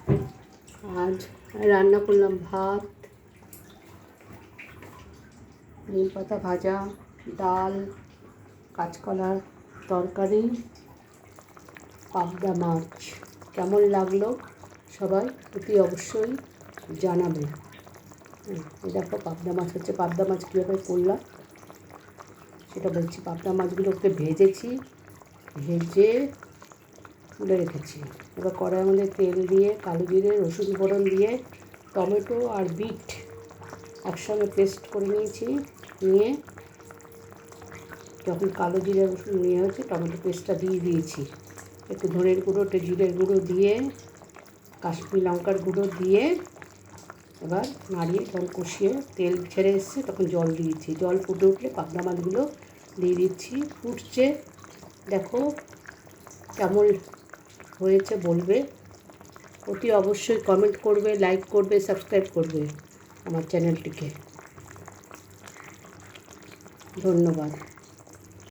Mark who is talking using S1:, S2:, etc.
S1: আজ রান্না করলাম ভাত, নিম পাতা ভাজা, ডাল, কাঁচকলার তরকারি, পাবদা মাছ। কেমন লাগলো সবাই অতি অবশ্যই জানাবে। এই দেখো পাবদা মাছ হচ্ছে। পাবদা মাছ কীভাবে করলাম সেটা বলছি। পাবদা মাছগুলোকে ভেজেছি, ভেজে তুলে রেখেছি। এবার কড়াইয়ের মধ্যে তেল দিয়ে কালো জিরে, রসুন ফোড়ন দিয়ে টমেটো আর বিট একসঙ্গে পেস্ট করে নিয়েছি। নিয়ে যখন কালো জিরে রসুন নিয়ে হয়েছে টমেটো পেস্টটা দিয়ে দিয়েছি। একটু ধনের গুঁড়ো, একটু জিরের গুঁড়ো দিয়ে, কাশ্মীরি লঙ্কার গুঁড়ো দিয়ে এবার নাড়িয়ে যখন কষিয়ে তেল ছেড়ে এসছে তখন জল দিয়েছি। জল ফুটে উঠলে পাবদা মাছগুলো দিয়ে দিচ্ছি। ফুটছে, দেখো কেমন হয়েছে বলবে। অতি অবশ্যই কমেন্ট করবে, লাইক করবে, সাবস্ক্রাইব করবে আমার চ্যানেলটিকে। ধন্যবাদ।